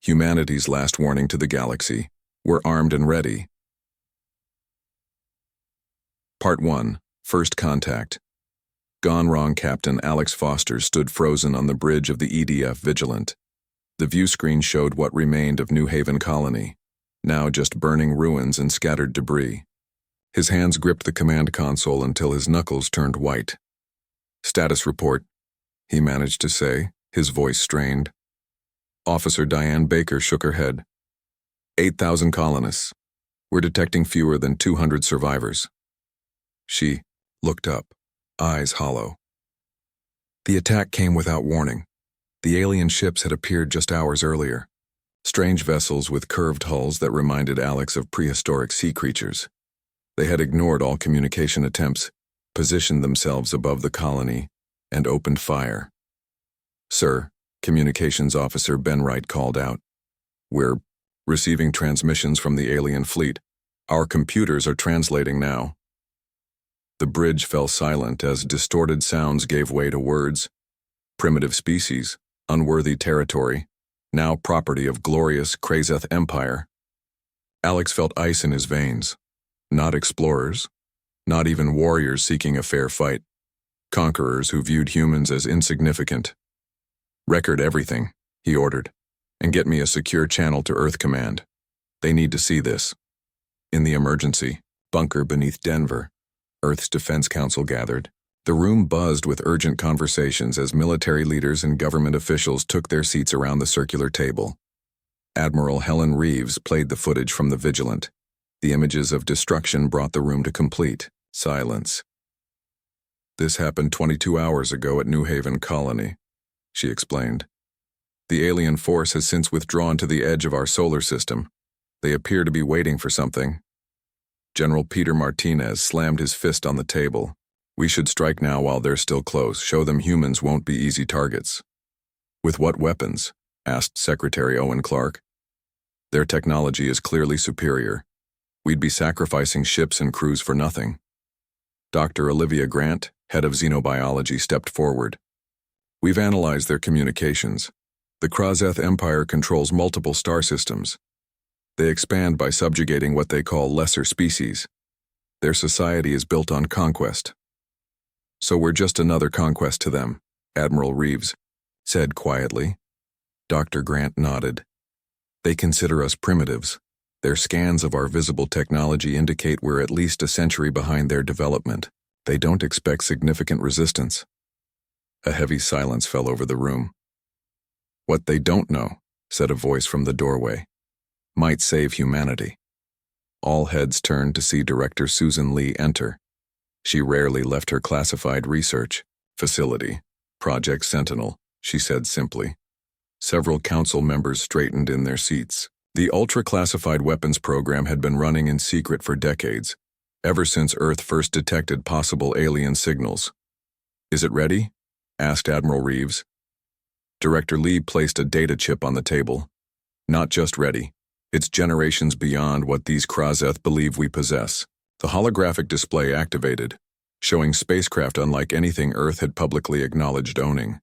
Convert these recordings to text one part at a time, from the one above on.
Humanity's last warning to the galaxy. We're armed and ready. Part 1. First Contact. Gone wrong Captain Alex Foster stood frozen on the bridge of the EDF Vigilant. The view screen showed what remained of New Haven Colony, now just burning ruins and scattered debris. His hands gripped the command console until his knuckles turned white. "Status report," he managed to say, his voice strained. Officer Diane Baker shook her head. 8,000 colonists. We're detecting fewer than 200 survivors. She looked up, eyes hollow. The attack came without warning. The alien ships had appeared just hours earlier. Strange vessels with curved hulls that reminded Alex of prehistoric sea creatures. They had ignored all communication attempts, positioned themselves above the colony, and opened fire. "Sir," Communications Officer Ben Wright called out. "We're receiving transmissions from the alien fleet. Our computers are translating now." The bridge fell silent as distorted sounds gave way to words. Primitive species, unworthy territory, now property of glorious Krazeth Empire. Alex felt ice in his veins. Not explorers, not even warriors seeking a fair fight. Conquerors who viewed humans as insignificant. "Record everything," he ordered, "and get me a secure channel to Earth Command. They need to see this." In the emergency bunker beneath Denver, Earth's Defense Council gathered. The room buzzed with urgent conversations as military leaders and government officials took their seats around the circular table. Admiral Helen Reeves played the footage from the Vigilant. The images of destruction brought the room to complete silence. "This happened 22 hours ago at New Haven Colony," she explained. "The alien force has since withdrawn to the edge of our solar system. They appear to be waiting for something." General Peter Martinez slammed his fist on the table. "We should strike now while they're still close, show them humans won't be easy targets." "With what weapons?" asked Secretary Owen Clark. "Their technology is clearly superior. We'd be sacrificing ships and crews for nothing." Dr. Olivia Grant, head of xenobiology, stepped forward. "We've analyzed their communications. The Krazeth Empire controls multiple star systems. They expand by subjugating what they call lesser species. Their society is built on conquest. So we're just another conquest to them," Admiral Reeves said quietly. Dr. Grant nodded. "They consider us primitives. Their scans of our visible technology indicate we're at least a century behind their development. They don't expect significant resistance." A heavy silence fell over the room. "What they don't know," said a voice from the doorway, "might save humanity." All heads turned to see Director Susan Lee enter. She rarely left her classified research facility, Project Sentinel, she said simply. Several council members straightened in their seats. The ultra-classified weapons program had been running in secret for decades, ever since Earth first detected possible alien signals. "Is it ready?" asked Admiral Reeves. Director Lee placed a data chip on the table. "Not just ready. It's generations beyond what these Krazeth believe we possess." The holographic display activated, showing spacecraft unlike anything Earth had publicly acknowledged owning.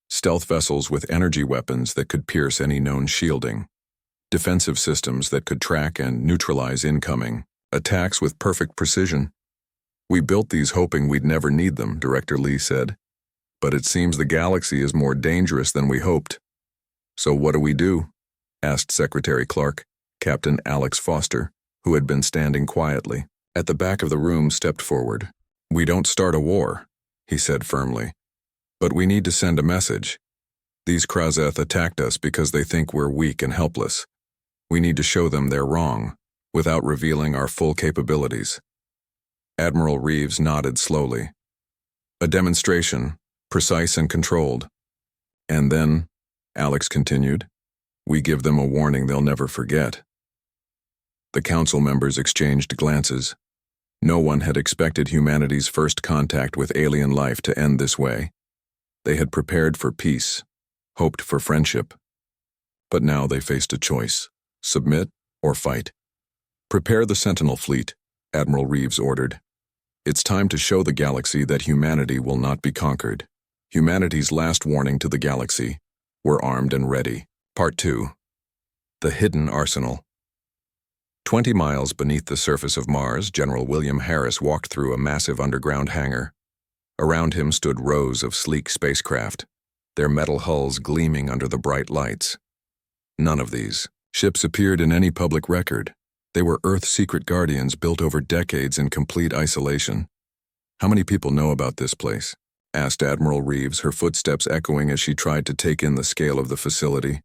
Stealth vessels with energy weapons that could pierce any known shielding. Defensive systems that could track and neutralize incoming attacks with perfect precision. "We built these hoping we'd never need them," Director Lee said. "But it seems the galaxy is more dangerous than we hoped." "So what do we do?" asked Secretary Clark, Captain Alex Foster, who had been standing quietly. At the back of the room stepped forward. "We don't start a war," he said firmly. "But we need to send a message. These Krazeth attacked us because they think we're weak and helpless. We need to show them they're wrong, without revealing our full capabilities." Admiral Reeves nodded slowly. "A demonstration, precise and controlled. And then," Alex continued, "we give them a warning they'll never forget." The council members exchanged glances. No one had expected humanity's first contact with alien life to end this way. They had prepared for peace, hoped for friendship. But now they faced a choice: submit or fight. "Prepare the Sentinel fleet," Admiral Reeves ordered. "It's time to show the galaxy that humanity will not be conquered. Humanity's last warning to the galaxy: we're armed and ready." Part 2. The hidden arsenal. 20 miles beneath the surface of Mars, General William Harris walked through a massive underground hangar. Around him stood rows of sleek spacecraft, their metal hulls gleaming under the bright lights. None of these ships appeared in any public record. They were Earth's secret guardians built over decades in complete isolation. "How many people know about this place?" asked Admiral Reeves, her footsteps echoing as she tried to take in the scale of the facility.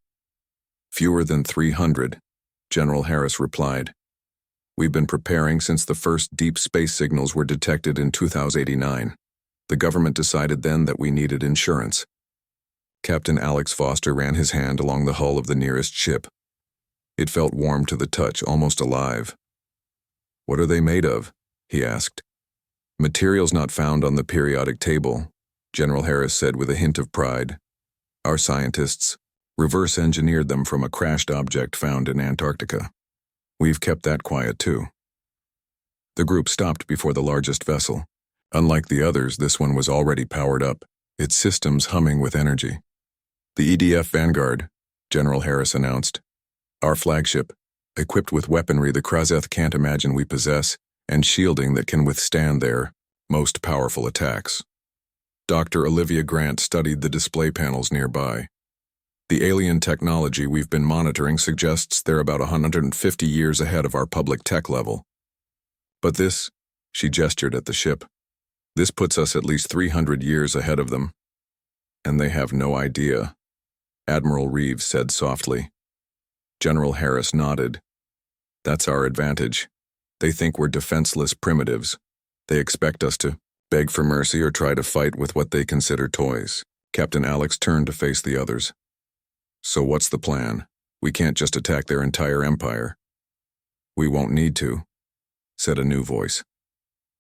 "Fewer than 300, General Harris replied. "We've been preparing since the first deep space signals were detected in 2089. The government decided then that we needed insurance." Captain Alex Foster ran his hand along the hull of the nearest ship. It felt warm to the touch, almost alive. "What are they made of?" he asked. "Materials not found on the periodic table," General Harris said with a hint of pride. "Our scientists reverse engineered them from a crashed object found in Antarctica. We've kept that quiet too." The group stopped before the largest vessel. Unlike the others, this one was already powered up, its systems humming with energy. "The EDF Vanguard," General Harris announced. "Our flagship, equipped with weaponry the Kraseth can't imagine we possess, and shielding that can withstand their most powerful attacks." Dr. Olivia Grant studied the display panels nearby. "The alien technology we've been monitoring suggests they're about 150 years ahead of our public tech level. But this," she gestured at the ship, "this puts us at least 300 years ahead of them. And they have no idea," Admiral Reeves said softly. General Harris nodded. "That's our advantage. They think we're defenseless primitives. They expect us to beg for mercy or try to fight with what they consider toys." Captain Alex turned to face the others. "So what's the plan? We can't just attack their entire empire." "We won't need to," said a new voice.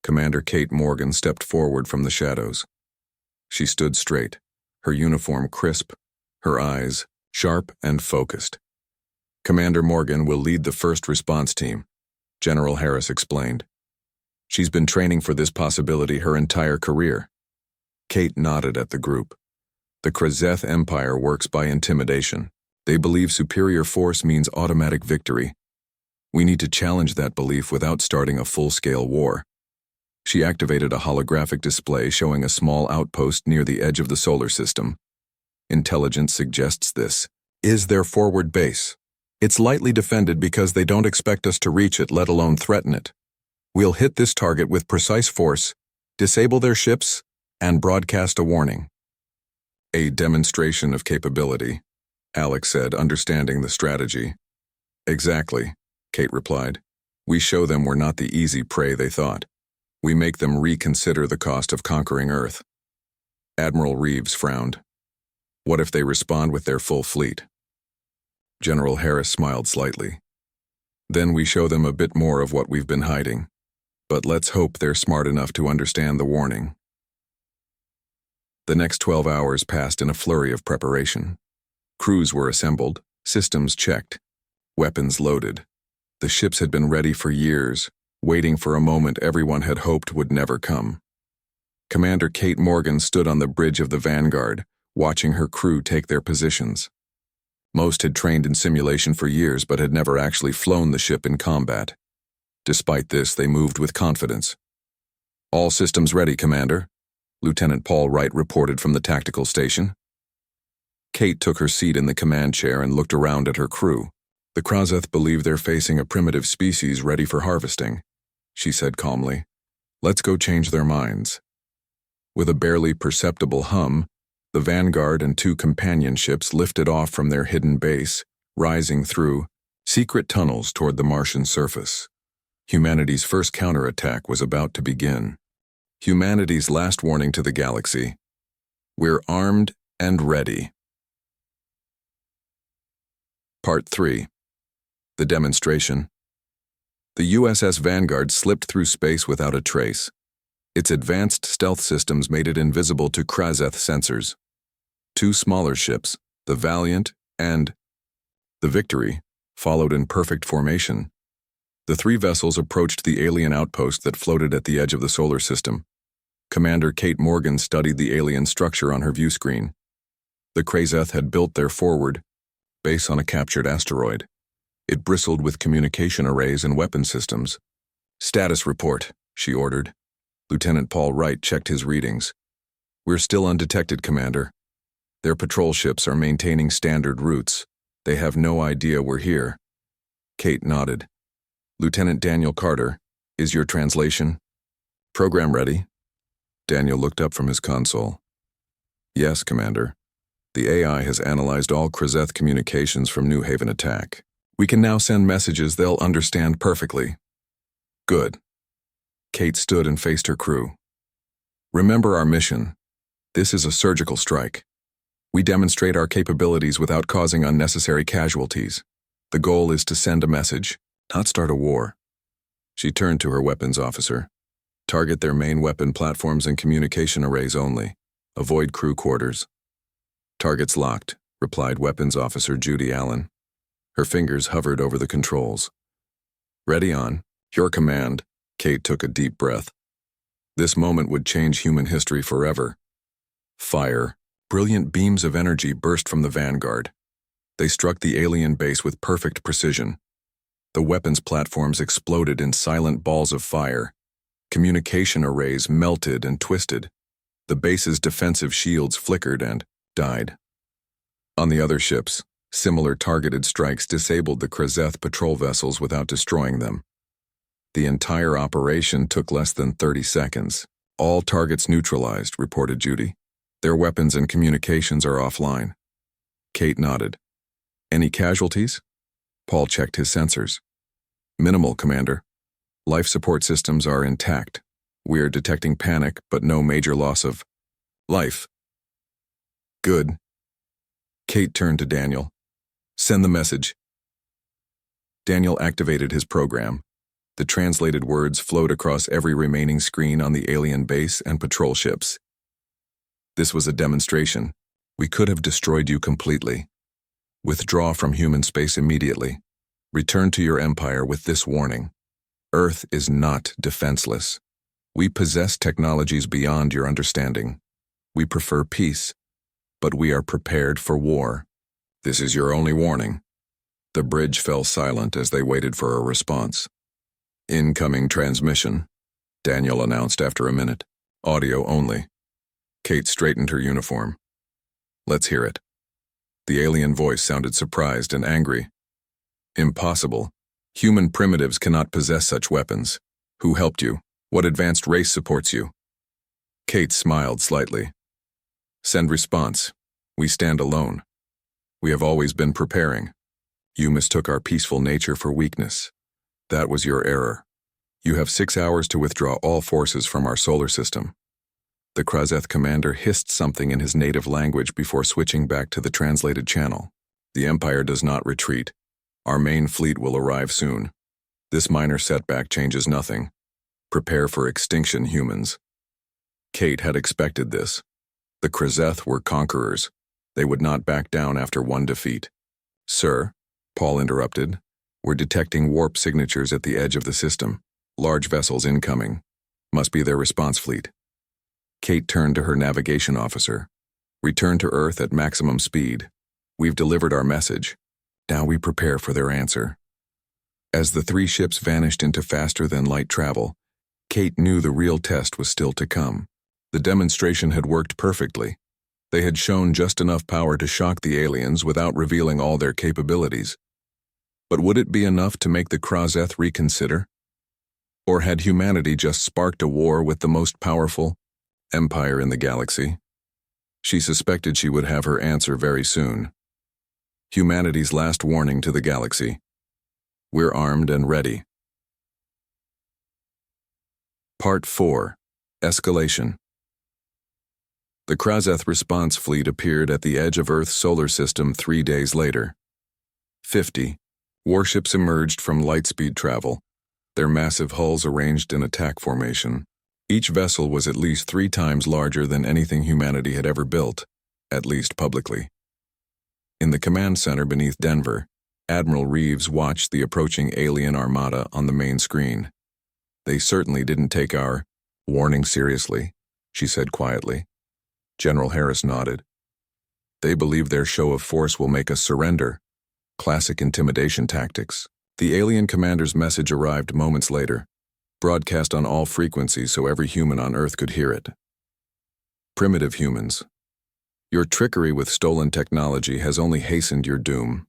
Commander Kate Morgan stepped forward from the shadows. She stood straight, her uniform crisp, her eyes sharp and focused. "Commander Morgan will lead the first response team," General Harris explained. "She's been training for this possibility her entire career." Kate nodded at the group. "The Kraseth Empire works by intimidation. They believe superior force means automatic victory. We need to challenge that belief without starting a full-scale war." She activated a holographic display showing a small outpost near the edge of the solar system. "Intelligence suggests this is their forward base. It's lightly defended because they don't expect us to reach it, let alone threaten it. We'll hit this target with precise force, disable their ships, and broadcast a warning." "A demonstration of capability," Alex said, understanding the strategy. "Exactly," Kate replied. "We show them we're not the easy prey they thought. We make them reconsider the cost of conquering Earth." Admiral Reeves frowned. "What if they respond with their full fleet?" General Harris smiled slightly. "Then we show them a bit more of what we've been hiding. But let's hope they're smart enough to understand the warning." The next 12 hours passed in a flurry of preparation. Crews were assembled, systems checked, weapons loaded. The ships had been ready for years, waiting for a moment everyone had hoped would never come. Commander Kate Morgan stood on the bridge of the Vanguard, watching her crew take their positions. Most had trained in simulation for years but had never actually flown the ship in combat. Despite this, they moved with confidence. "All systems ready, Commander," Lieutenant Paul Wright reported from the tactical station. Kate took her seat in the command chair and looked around at her crew. "The Kraseth believe they're facing a primitive species ready for harvesting," she said calmly. "Let's go change their minds." With a barely perceptible hum, the Vanguard and 2 companion ships lifted off from their hidden base, rising through secret tunnels toward the Martian surface. Humanity's first counterattack was about to begin. Humanity's last warning to the galaxy: we're armed and ready. Part 3. The demonstration. The USS Vanguard slipped through space without a trace. Its advanced stealth systems made it invisible to Kraseth sensors. 2 smaller ships, the Valiant and the Victory, followed in perfect formation. The 3 vessels approached the alien outpost that floated at the edge of the solar system. Commander Kate Morgan studied the alien structure on her view screen. The Kraseth had built their forward base on a captured asteroid. It bristled with communication arrays and weapon systems. "Status report," she ordered. Lieutenant Paul Wright checked his readings. "We're still undetected, Commander. Their patrol ships are maintaining standard routes. They have no idea we're here." Kate nodded. "Lieutenant Daniel Carter, is your translation?" "Program ready." Daniel looked up from his console. "Yes, Commander. The AI has analyzed all Krezeth communications from New Haven attack. We can now send messages they'll understand perfectly." "Good." Kate stood and faced her crew. "Remember our mission. This is a surgical strike. We demonstrate our capabilities without causing unnecessary casualties. The goal is to send a message, not start a war." She turned to her weapons officer. "Target their main weapon platforms and communication arrays only. Avoid crew quarters." "Targets locked," replied Weapons Officer Judy Allen. Her fingers hovered over the controls. "Ready on. Your command." Kate took a deep breath. This moment would change human history forever. Fire. Brilliant beams of energy burst from the vanguard. They struck the alien base with perfect precision. The weapons platforms exploded in silent balls of fire. Communication arrays melted and twisted. The base's defensive shields flickered and died. On the other ships, similar targeted strikes disabled the Krezeth patrol vessels without destroying them. The entire operation took less than 30 seconds. "All targets neutralized," reported Judy. "Their weapons and communications are offline." Kate nodded. "Any casualties?" Paul checked his sensors. "Minimal, Commander. Life support systems are intact. We're detecting panic, but no major loss of life." "Good." Kate turned to Daniel. "Send the message." Daniel activated his program. The translated words flowed across every remaining screen on the alien base and patrol ships. "This was a demonstration. We could have destroyed you completely. Withdraw from human space immediately. Return to your empire with this warning. Earth is not defenseless. We possess technologies beyond your understanding. We prefer peace, but we are prepared for war. This is your only warning." The bridge fell silent as they waited for a response. "Incoming transmission," Daniel announced after a minute. "Audio only." Kate straightened her uniform. "Let's hear it." The alien voice sounded surprised and angry. "Impossible. Human primitives cannot possess such weapons. Who helped you? What advanced race supports you?" Kate smiled slightly. "Send response. We stand alone. We have always been preparing. You mistook our peaceful nature for weakness. That was your error. You have 6 hours to withdraw all forces from our solar system." The Krezeth commander hissed something in his native language before switching back to the translated channel. "The Empire does not retreat. Our main fleet will arrive soon. This minor setback changes nothing. Prepare for extinction, humans." Kate had expected this. The Krezeth were conquerors. They would not back down after one defeat. "Sir," Paul interrupted, "we're detecting warp signatures at the edge of the system. Large vessels incoming. Must be their response fleet." Kate turned to her navigation officer. "Return to Earth at maximum speed. We've delivered our message. Now we prepare for their answer." As the 3 ships vanished into faster-than-light travel, Kate knew the real test was still to come. The demonstration had worked perfectly. They had shown just enough power to shock the aliens without revealing all their capabilities. But would it be enough to make the Krezeth reconsider? Or had humanity just sparked a war with the most powerful empire in the galaxy? She suspected she would have her answer very soon. Humanity's last warning to the galaxy. We're armed and ready. Part 4. Escalation. The Krezeth response fleet appeared at the edge of Earth's solar system 3 days later. 50 warships emerged from lightspeed travel, their massive hulls arranged in attack formation. Each vessel was at least 3 times larger than anything humanity had ever built, at least publicly. In the command center beneath Denver, Admiral Reeves watched the approaching alien armada on the main screen. "They certainly didn't take our warning seriously," she said quietly. General Harris nodded. "They believe their show of force will make us surrender. Classic intimidation tactics. The alien commander's message arrived moments later, broadcast on all frequencies so every human on Earth could hear it. Primitive humans. Your trickery with stolen technology has only hastened your doom.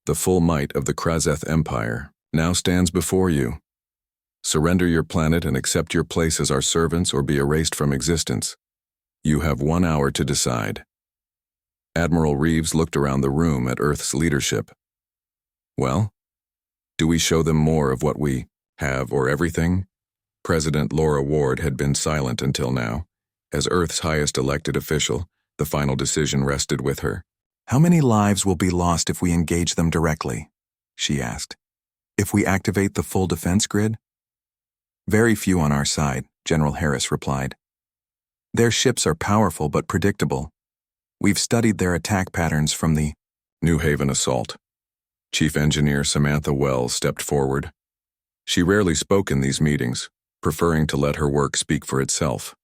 The full might of the Kraseth Empire now stands before you. Surrender your planet and accept your place as our servants or be erased from existence. You have 1 hour to decide. Admiral Reeves looked around the room at Earth's leadership. Well, do we show them more of what we have or everything? President Laura Ward had been silent until now. As Earth's highest elected official, the final decision rested with her. How many lives will be lost if we engage them directly? She asked. If we activate the full defense grid? Very few on our side, General Harris replied. Their ships are powerful but predictable. We've studied their attack patterns from the New Haven assault. Chief Engineer Samantha Wells stepped forward. She rarely spoke in these meetings, preferring to let her work speak for itself.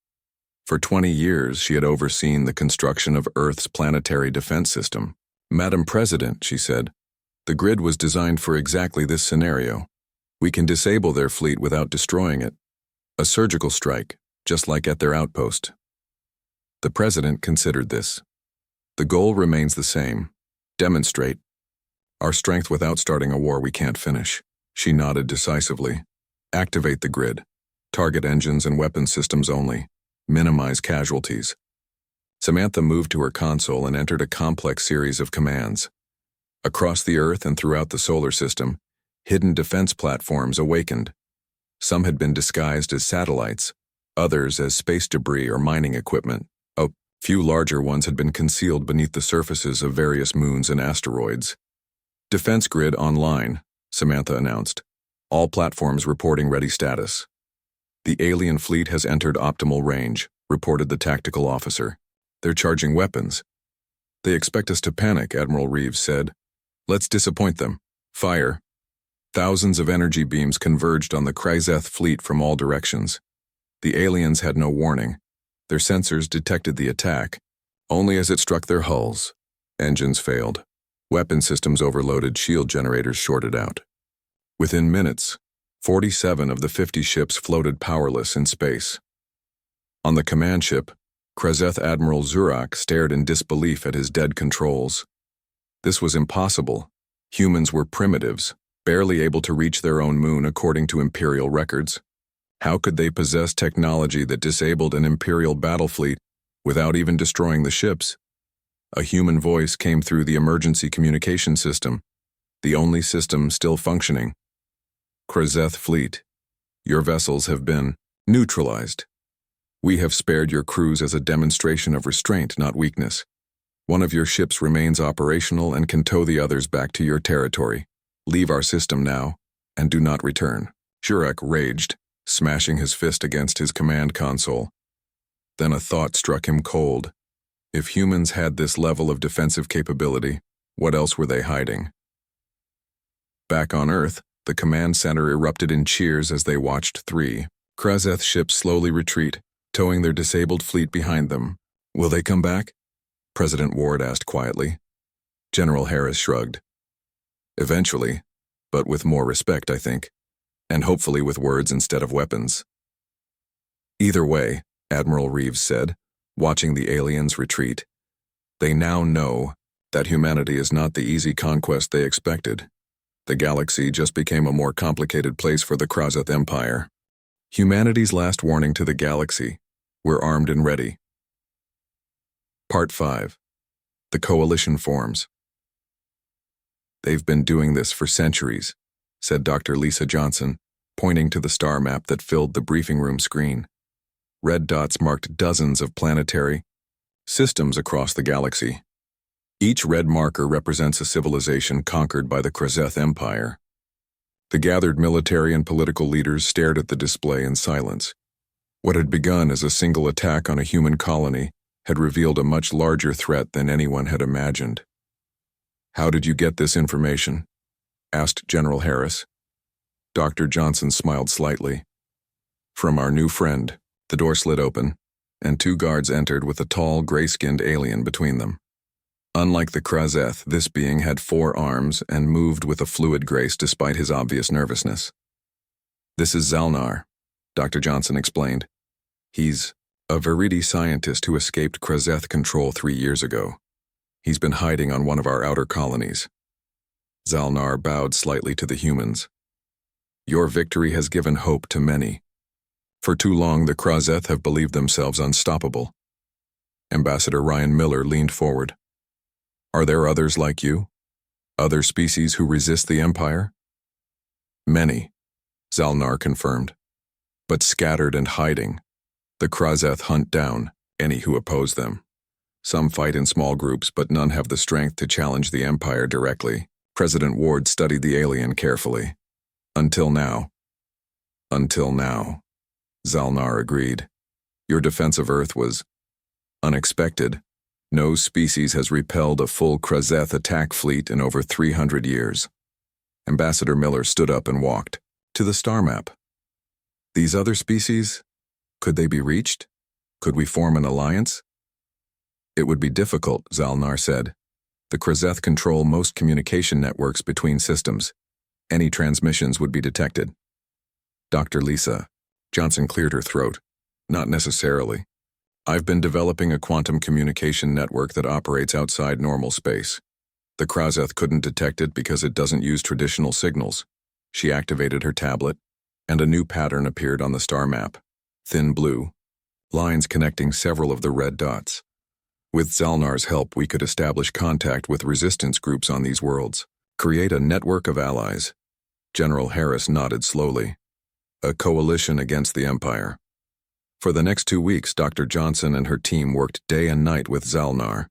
For 20 years, she had overseen the construction of Earth's planetary defense system. Madam President, she said, the grid was designed for exactly this scenario. We can disable their fleet without destroying it. A surgical strike, just like at their outpost. The President considered this. The goal remains the same. Demonstrate our strength without starting a war we can't finish. She nodded decisively. Activate the grid. Target engines and weapon systems only. Minimize casualties. Samantha moved to her console and entered a complex series of commands. Across the Earth and throughout the solar system, hidden defense platforms awakened. Some had been disguised as satellites, others as space debris or mining equipment. A few larger ones had been concealed beneath the surfaces of various moons and asteroids. Defense grid online, Samantha announced. All platforms reporting ready status. The alien fleet has entered optimal range, reported the tactical officer. They're charging weapons. They expect us to panic, Admiral Reeves said. Let's disappoint them. Fire. Thousands of energy beams converged on the Kraseth fleet from all directions. The aliens had no warning. Their sensors detected the attack, only as it struck their hulls. Engines failed. Weapon systems overloaded, shield generators shorted out. Within minutes, 47 of the 50 ships floated powerless in space. On the command ship, Kraseth Admiral Zurak stared in disbelief at his dead controls. This was impossible. Humans were primitives, barely able to reach their own moon according to Imperial records. How could they possess technology that disabled an Imperial battle fleet without even destroying the ships? A human voice came through the emergency communication system, the only system still functioning. Kraseth fleet, your vessels have been neutralized. We have spared your crews as a demonstration of restraint, not weakness. One of your ships remains operational and can tow the others back to your territory. Leave our system now, and do not return. Zurak raged, smashing his fist against his command console. Then a thought struck him cold. If humans had this level of defensive capability, what else were they hiding? Back on Earth, the command center erupted in cheers as they watched 3 Kraseth ships slowly retreat, towing their disabled fleet behind them. Will they come back? President Ward asked quietly. General Harris shrugged. Eventually, but with more respect, I think, and hopefully with words instead of weapons. Either way, Admiral Reeves said, watching the aliens retreat, they now know that humanity is not the easy conquest they expected. The galaxy just became a more complicated place for the Kraseth Empire. Humanity's last warning to the galaxy: we're armed and ready. Part 5. The Coalition forms. They've been doing this for centuries, said Dr. Lisa Johnson, pointing to the star map that filled the briefing room screen. Red dots marked dozens of planetary systems across the galaxy. Each red marker represents a civilization conquered by the Kraseth Empire. The gathered military and political leaders stared at the display in silence. What had begun as a single attack on a human colony had revealed a much larger threat than anyone had imagined. How did you get this information? Asked General Harris. Dr. Johnson smiled slightly. From our new friend. The door slid open, and 2 guards entered with a tall, gray-skinned alien between them. Unlike the Krazeth, this being had 4 arms and moved with a fluid grace despite his obvious nervousness. "This is Zalnar," Dr. Johnson explained. "He's a Viridi scientist who escaped Krazeth control 3 years ago. He's been hiding on one of our outer colonies." Zalnar bowed slightly to the humans. "Your victory has given hope to many. For too long, the Krazeth have believed themselves unstoppable." Ambassador Ryan Miller leaned forward. "Are there others like you? Other species who resist the Empire?" "Many," Zalnar confirmed. "But scattered and hiding. The Krazeth hunt down any who oppose them. Some fight in small groups, but none have the strength to challenge the Empire directly." President Ward studied the alien carefully. "Until now." "Until now," Zalnar agreed. "Your defense of Earth was unexpected. No species has repelled a full Krazeth attack fleet in over 300 years. Ambassador Miller stood up and walked to the star map. "These other species, could they be reached? Could we form an alliance?" "It would be difficult," Zalnar said. "The Krazeth control most communication networks between systems. Any transmissions would be detected." "Dr. Lisa," Johnson cleared her throat. "Not necessarily. I've been developing a quantum communication network that operates outside normal space. The Krazeth couldn't detect it because it doesn't use traditional signals." She activated her tablet, and a new pattern appeared on the star map. Thin blue, lines connecting several of the red dots. "With Zalnar's help, we could establish contact with resistance groups on these worlds. Create a network of allies." General Harris nodded slowly. "A coalition against the Empire." For the next 2 weeks, Dr. Johnson and her team worked day and night with Zalnar.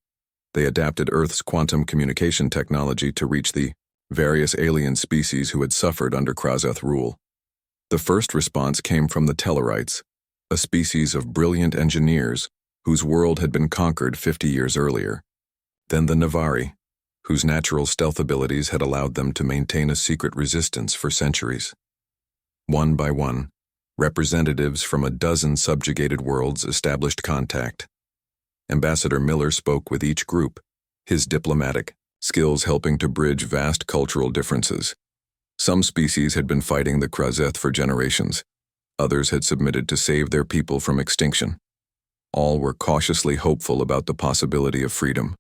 They adapted Earth's quantum communication technology to reach the various alien species who had suffered under Krazeth rule. The first response came from the Tellarites, a species of brilliant engineers whose world had been conquered 50 years earlier. Then the Navari, whose natural stealth abilities had allowed them to maintain a secret resistance for centuries. One by one, representatives from a dozen subjugated worlds established contact. Ambassador Miller spoke with each group, his diplomatic skills helping to bridge vast cultural differences. Some species had been fighting the Krazeth for generations. Others had submitted to save their people from extinction. All were cautiously hopeful about the possibility of freedom.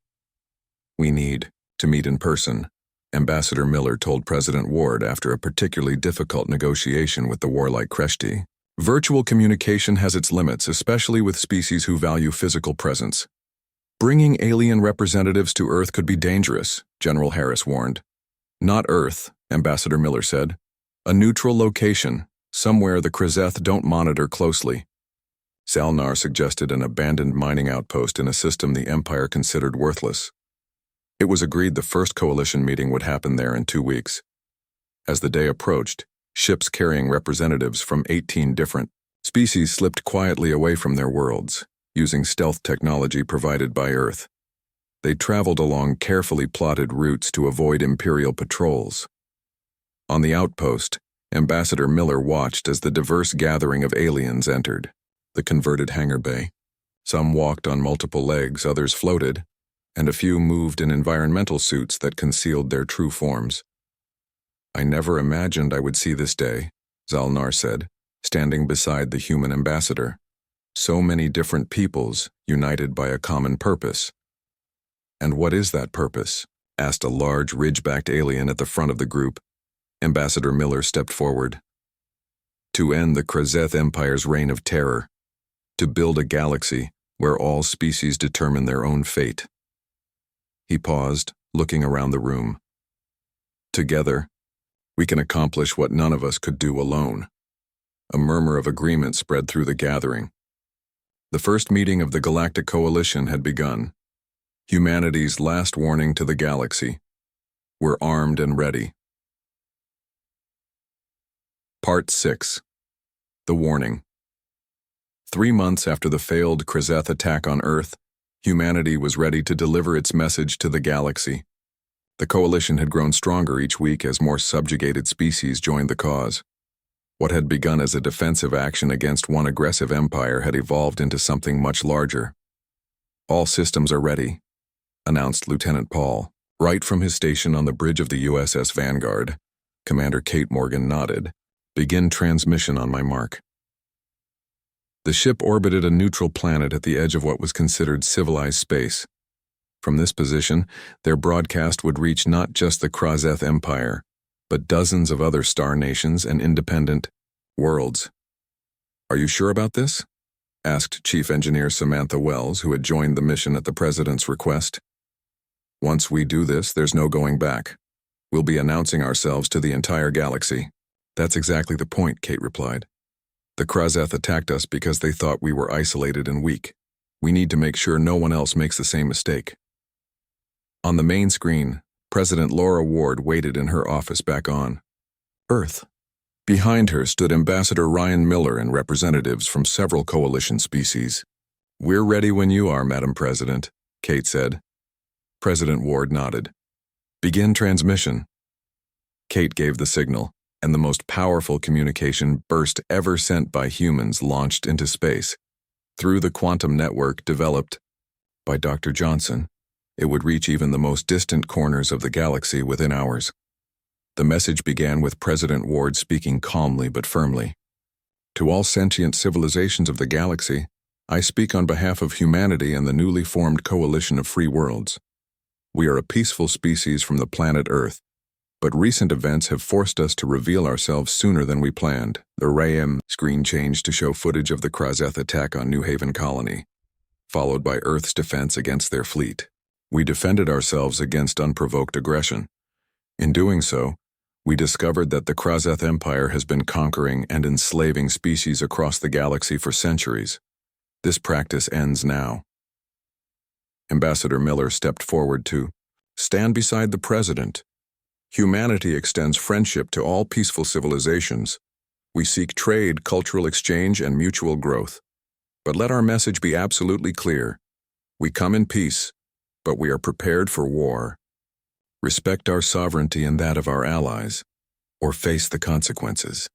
"We need to meet in person," Ambassador Miller told President Ward after a particularly difficult negotiation with the warlike Kreshti. "Virtual communication has its limits, especially with species who value physical presence. Bringing alien representatives to Earth could be dangerous," General Harris warned. "Not Earth," Ambassador Miller said. "A neutral location, somewhere the Krazeth don't monitor closely." Zalnar suggested an abandoned mining outpost in a system the Empire considered worthless. It was agreed the first coalition meeting would happen there in 2 weeks. As the day approached, ships carrying representatives from 18 different species slipped quietly away from their worlds, using stealth technology provided by Earth. They traveled along carefully plotted routes to avoid Imperial patrols. On the outpost, Ambassador Miller watched as the diverse gathering of aliens entered the converted hangar bay. Some walked on multiple legs, others floated, and a few moved in environmental suits that concealed their true forms. "I never imagined I would see this day," Zalnar said, standing beside the human ambassador. "So many different peoples, united by a common purpose." "And what is that purpose?" asked a large, ridge-backed alien at the front of the group. Ambassador Miller stepped forward. "To end the Krazeth Empire's reign of terror. To build a galaxy where all species determine their own fate." He paused, looking around the room. "Together, we can accomplish what none of us could do alone." A murmur of agreement spread through the gathering. The first meeting of the Galactic Coalition had begun. Humanity's last warning to the galaxy. We're armed and ready. Part 6. The Warning. 3 months after the failed Krazeth attack on Earth, humanity was ready to deliver its message to the galaxy. The coalition had grown stronger each week as more subjugated species joined the cause. What had begun as a defensive action against one aggressive empire had evolved into something much larger. "All systems are ready," announced Lieutenant Paul. Right from his station on the bridge of the USS Vanguard, Commander Kate Morgan nodded. Begin transmission on my mark. The ship orbited a neutral planet at the edge of what was considered civilized space. From this position, their broadcast would reach not just the Kraseth Empire, but dozens of other star nations and independent worlds. Are you sure about this? Asked Chief Engineer Samantha Wells, who had joined the mission at the President's request. Once we do this, there's no going back. We'll be announcing ourselves to the entire galaxy. That's exactly the point, Kate replied. The Kraseth attacked us because they thought we were isolated and weak. We need to make sure no one else makes the same mistake. On the main screen, President Laura Ward waited in her office back on Earth. Behind her stood Ambassador Ryan Miller and representatives from several coalition species. We're ready when you are, Madam President, Kate said. President Ward nodded. Begin transmission. Kate gave the signal, and the most powerful communication burst ever sent by humans launched into space. Through the quantum network developed by Dr. Johnson, it would reach even the most distant corners of the galaxy within hours. The message began with President Ward speaking calmly but firmly. To all sentient civilizations of the galaxy, I speak on behalf of humanity and the newly formed coalition of free worlds. We are a peaceful species from the planet Earth, but recent events have forced us to reveal ourselves sooner than we planned. The RAM screen changed to show footage of the Kraseth attack on New Haven Colony, followed by Earth's defense against their fleet. We defended ourselves against unprovoked aggression. In doing so, we discovered that the Kraseth Empire has been conquering and enslaving species across the galaxy for centuries. This practice ends now. Ambassador Miller stepped forward to stand beside the President. Humanity extends friendship to all peaceful civilizations. We seek trade, cultural exchange, and mutual growth. But let our message be absolutely clear. We come in peace, but we are prepared for war. Respect our sovereignty and that of our allies, or face the consequences.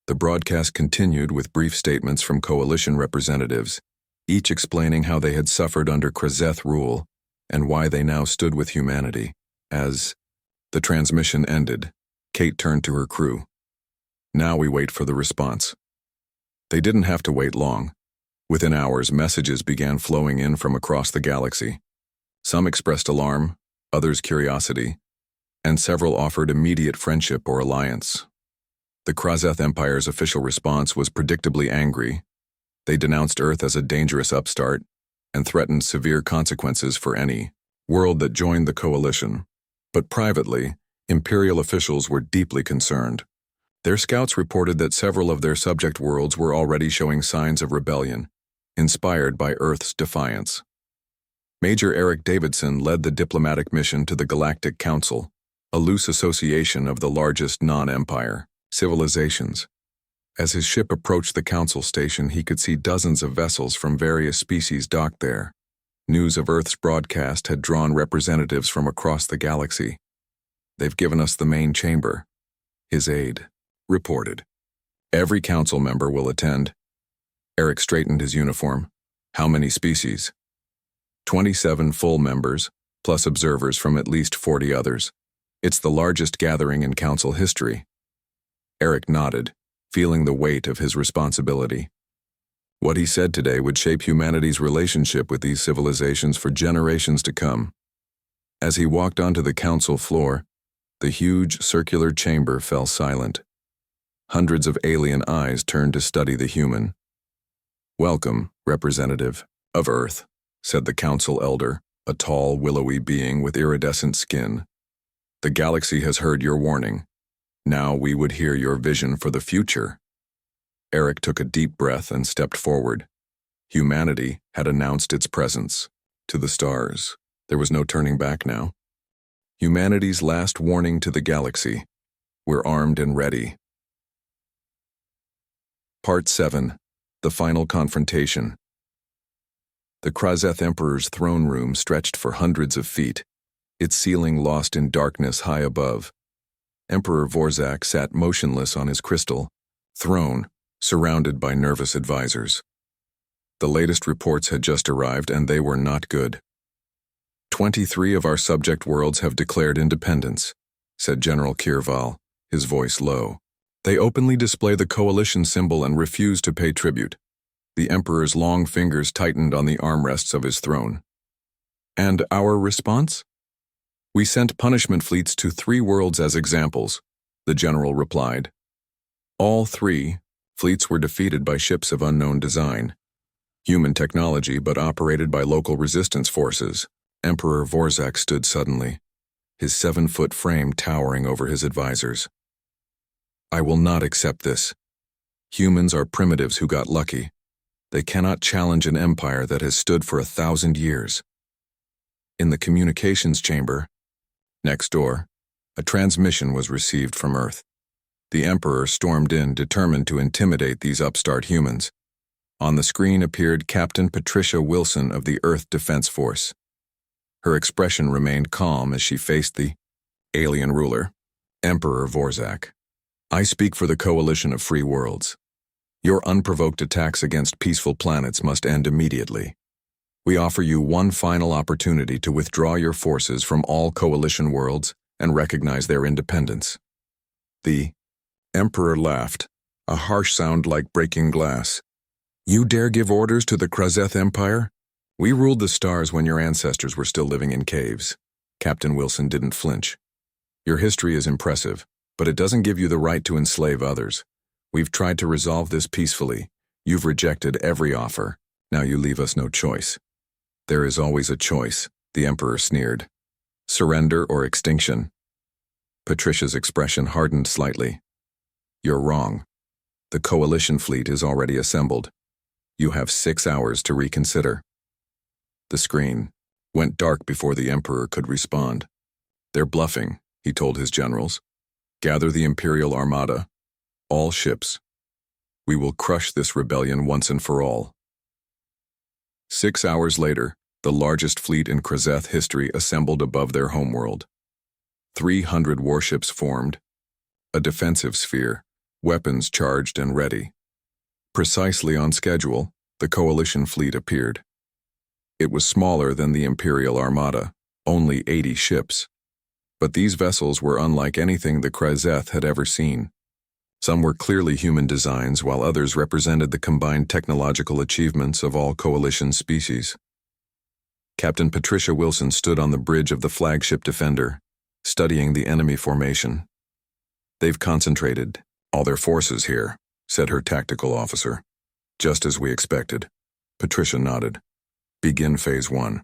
The broadcast continued with brief statements from coalition representatives, each explaining how they had suffered under Kraseth rule and why they now stood with humanity. As the transmission ended, Kate turned to her crew. Now we wait for the response. They didn't have to wait long. Within hours, messages began flowing in from across the galaxy. Some expressed alarm, others curiosity, and several offered immediate friendship or alliance. The Kraseth Empire's official response was predictably angry. They denounced Earth as a dangerous upstart and threatened severe consequences for any world that joined the coalition. But privately, Imperial officials were deeply concerned. Their scouts reported that several of their subject worlds were already showing signs of rebellion, inspired by Earth's defiance. Major Eric Davidson led the diplomatic mission to the Galactic Council, a loose association of the largest non-empire civilizations. As his ship approached the council station, he could see dozens of vessels from various species docked there. News of Earth's broadcast had drawn representatives from across the galaxy. They've given us the main chamber, his aide reported. Every council member will attend. Eric straightened his uniform. How many species? 27 full members, plus observers from at least 40 others. It's the largest gathering in council history. Eric nodded, feeling the weight of his responsibility. What he said today would shape humanity's relationship with these civilizations for generations to come. As he walked onto the council floor, the huge circular chamber fell silent. Hundreds of alien eyes turned to study the human. "Welcome, representative of Earth," said the council elder, a tall, willowy being with iridescent skin. "The galaxy has heard your warning. Now we would hear your vision for the future." Eric took a deep breath and stepped forward. Humanity had announced its presence. To the stars. There was no turning back now. Humanity's last warning to the galaxy. We're armed and ready. Part 7. The Final Confrontation. The Kraseth Emperor's throne room stretched for hundreds of feet, its ceiling lost in darkness high above. Emperor Vorzak sat motionless on his crystal throne, surrounded by nervous advisors. The latest reports had just arrived, and they were not good. 23 of our subject worlds have declared independence, said General Kirval, his voice low. They openly display the coalition symbol and refuse to pay tribute. The Emperor's long fingers tightened on the armrests of his throne. And our response? We sent punishment fleets to 3 worlds as examples, the general replied. All 3 fleets were defeated by ships of unknown design. Human technology, but operated by local resistance forces. Emperor Vorzak stood suddenly, his 7-foot frame towering over his advisors. I will not accept this. Humans are primitives who got lucky. They cannot challenge an empire that has stood for 1,000 years. In the communications chamber, next door, a transmission was received from Earth. The Emperor stormed in, determined to intimidate these upstart humans. On the screen appeared Captain Patricia Wilson of the Earth Defense Force. Her expression remained calm as she faced the alien ruler, Emperor Vorzak. I speak for the coalition of free worlds. Your unprovoked attacks against peaceful planets must end immediately. We offer you one final opportunity to withdraw your forces from all coalition worlds and recognize their independence. The Emperor laughed, a harsh sound like breaking glass. You dare give orders to the Krazeth Empire? We ruled the stars when your ancestors were still living in caves. Captain Wilson didn't flinch. Your history is impressive, but it doesn't give you the right to enslave others. We've tried to resolve this peacefully. You've rejected every offer. Now you leave us no choice. There is always a choice, the Emperor sneered. Surrender or extinction. Patricia's expression hardened slightly. You're wrong. The coalition fleet is already assembled. You have 6 hours to reconsider. The screen went dark before the Emperor could respond. They're bluffing, he told his generals. Gather the Imperial Armada, all ships. We will crush this rebellion once and for all. 6 hours later, the largest fleet in Krazeth history assembled above their homeworld. 300 warships formed, a defensive sphere, weapons charged and ready. Precisely on schedule, the coalition fleet appeared. It was smaller than the Imperial Armada, only 80 ships. But these vessels were unlike anything the Krazeth had ever seen. Some were clearly human designs, while others represented the combined technological achievements of all coalition species. Captain Patricia Wilson stood on the bridge of the flagship Defender, studying the enemy formation. They've concentrated all their forces here, said her tactical officer. Just as we expected. Patricia nodded. Begin Phase 1.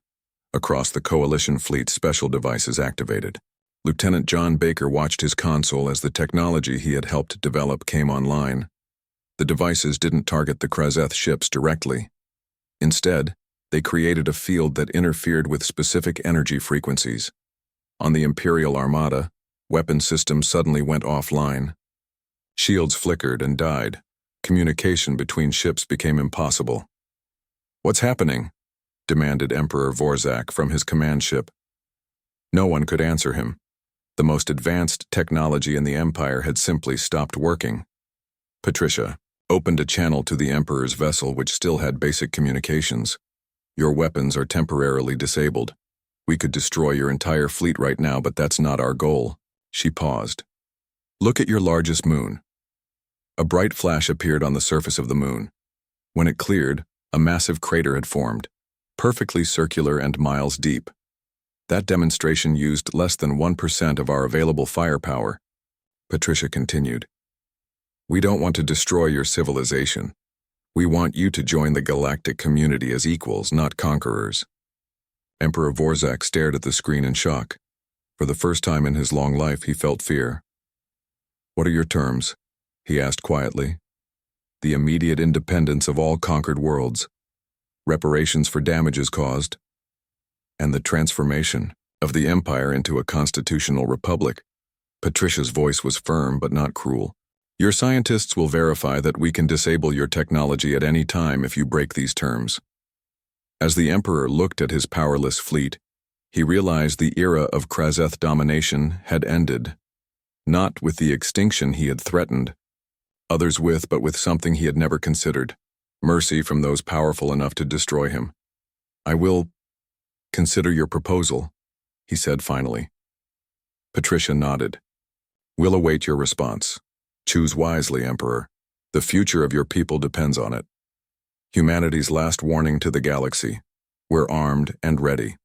Across the coalition fleet, special devices activated. Lieutenant John Baker watched his console as the technology he had helped develop came online. The devices didn't target the Krazeth ships directly. Instead, they created a field that interfered with specific energy frequencies. On the Imperial Armada, weapon systems suddenly went offline. Shields flickered and died. Communication between ships became impossible. What's happening? Demanded Emperor Vorzak from his command ship. No one could answer him. The most advanced technology in the Empire had simply stopped working. Patricia opened a channel to the Emperor's vessel, which still had basic communications. Your weapons are temporarily disabled. We could destroy your entire fleet right now, but that's not our goal. She paused. Look at your largest moon. A bright flash appeared on the surface of the moon. When it cleared, a massive crater had formed, perfectly circular and miles deep. That demonstration used less than 1% of our available firepower. Patricia continued. We don't want to destroy your civilization. We want you to join the galactic community as equals, not conquerors. Emperor Vorzak stared at the screen in shock. For the first time in his long life, he felt fear. What are your terms? He asked quietly. The immediate independence of all conquered worlds, reparations for damages caused, and the transformation of the Empire into a constitutional republic. Patricia's voice was firm but not cruel. Your scientists will verify that we can disable your technology at any time if you break these terms. As the Emperor looked at his powerless fleet, he realized the era of Krazeth domination had ended. Not with the extinction he had threatened, others but with something he had never considered, mercy from those powerful enough to destroy him. I will Consider your proposal, he said finally. Patricia nodded. We'll await your response. Choose wisely, Emperor. The future of your people depends on it. Humanity's last warning to the galaxy. We're armed and ready.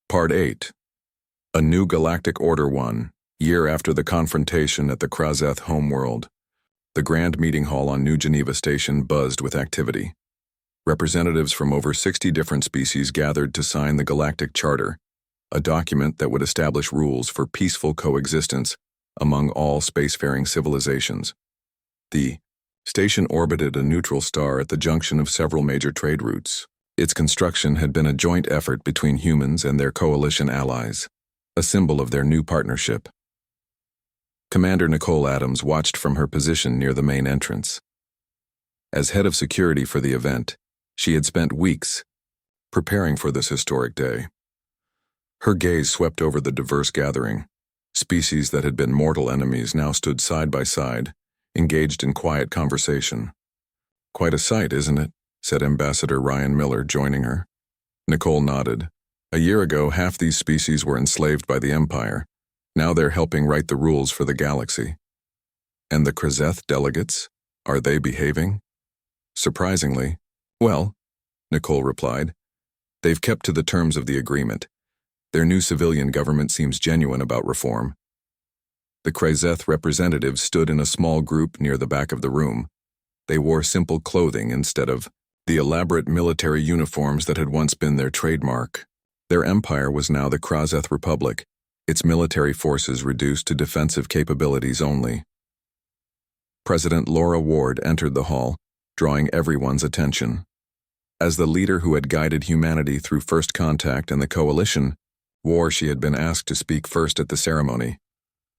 Part 8. A New Galactic Order 1, year after the confrontation at the Krazeth homeworld. The Grand Meeting Hall on New Geneva Station buzzed with activity. Representatives from over 60 different species gathered to sign the Galactic Charter, a document that would establish rules for peaceful coexistence among all spacefaring civilizations. The station orbited a neutral star at the junction of several major trade routes. Its construction had been a joint effort between humans and their coalition allies, a symbol of their new partnership. Commander Nicole Adams watched from her position near the main entrance. As head of security for the event, she had spent weeks preparing for this historic day. Her gaze swept over the diverse gathering. Species that had been mortal enemies now stood side by side, engaged in quiet conversation. Quite a sight, isn't it? Said Ambassador Ryan Miller, joining her. Nicole nodded. A year ago, half these species were enslaved by the Empire. Now they're helping write the rules for the galaxy. And the Krazeth delegates? Are they behaving? Surprisingly, well, Nicole replied. They've kept to the terms of the agreement. Their new civilian government seems genuine about reform. The Krazeth representatives stood in a small group near the back of the room. They wore simple clothing instead of the elaborate military uniforms that had once been their trademark. Their empire was now the Krazeth Republic, its military forces reduced to defensive capabilities only. President Laura Ward entered the hall, drawing everyone's attention. As the leader who had guided humanity through First Contact and the Coalition, she had been asked to speak first at the ceremony.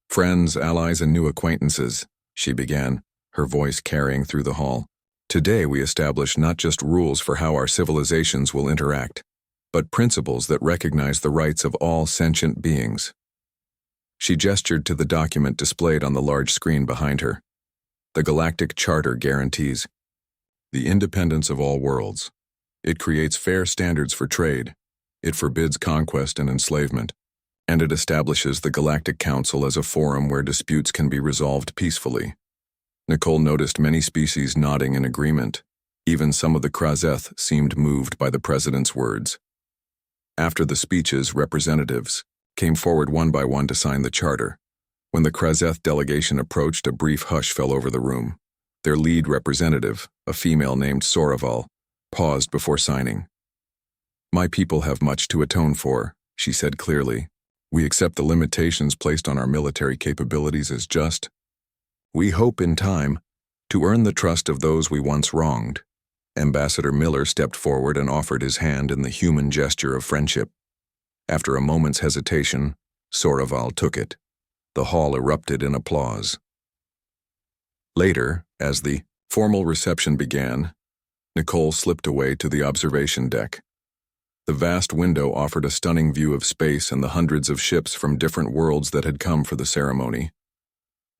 Friends, allies, and new acquaintances, she began, her voice carrying through the hall. Today we establish not just rules for how our civilizations will interact, but principles that recognize the rights of all sentient beings. She gestured to the document displayed on the large screen behind her. The Galactic Charter guarantees the independence of all worlds. It creates fair standards for trade. It forbids conquest and enslavement. And it establishes the Galactic Council as a forum where disputes can be resolved peacefully. Nicole noticed many species nodding in agreement. Even some of the Krazeth seemed moved by the president's words. After the speeches, representatives came forward one by one to sign the charter. When the Krazeth delegation approached, a brief hush fell over the room. Their lead representative, a female named Soraval, paused before signing. My people have much to atone for, she said clearly. We accept the limitations placed on our military capabilities as just. We hope in time to earn the trust of those we once wronged. Ambassador Miller stepped forward and offered his hand in the human gesture of friendship. After a moment's hesitation, Soraval took it. The hall erupted in applause. Later, as the formal reception began, Nicole slipped away to the observation deck. The vast window offered a stunning view of space and the hundreds of ships from different worlds that had come for the ceremony.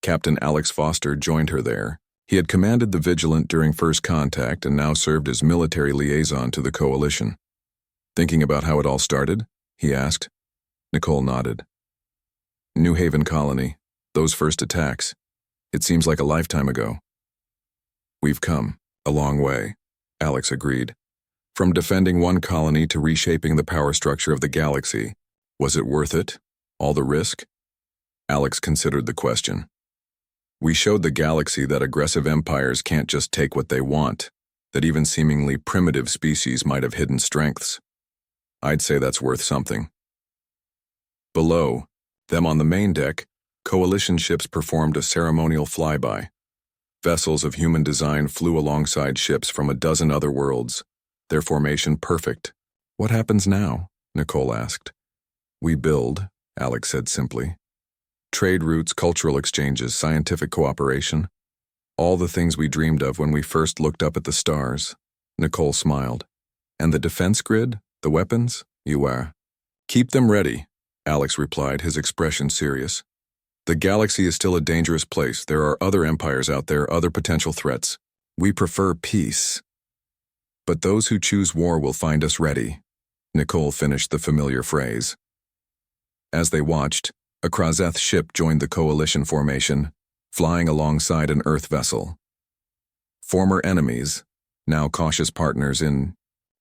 Captain Alex Foster joined her there. He had commanded the Vigilant during First Contact and now served as military liaison to the Coalition. Thinking about how it all started? He asked. Nicole nodded. New Haven Colony, those first attacks. It seems like a lifetime ago. We've come a long way, Alex agreed. From defending one colony to reshaping the power structure of the galaxy. Was it worth it? All the risk? Alex considered the question. We showed the galaxy that aggressive empires can't just take what they want, that even seemingly primitive species might have hidden strengths. I'd say that's worth something. Below, them on the main deck, Coalition ships performed a ceremonial flyby. Vessels of human design flew alongside ships from a dozen other worlds, their formation perfect. What happens now? Nicole asked. We build, Alex said simply. Trade routes, cultural exchanges, scientific cooperation. All the things we dreamed of when we first looked up at the stars. Nicole smiled. And the defense grid? The weapons? Keep them ready, Alex replied, his expression serious. The galaxy is still a dangerous place. There are other empires out there, other potential threats. We prefer peace. But those who choose war will find us ready. Nicole finished the familiar phrase. As they watched, a Krazeth ship joined the coalition formation, flying alongside an Earth vessel. Former enemies, now cautious partners in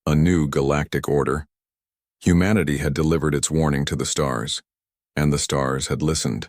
a new galactic order. Humanity had delivered its warning to the stars, and the stars had listened.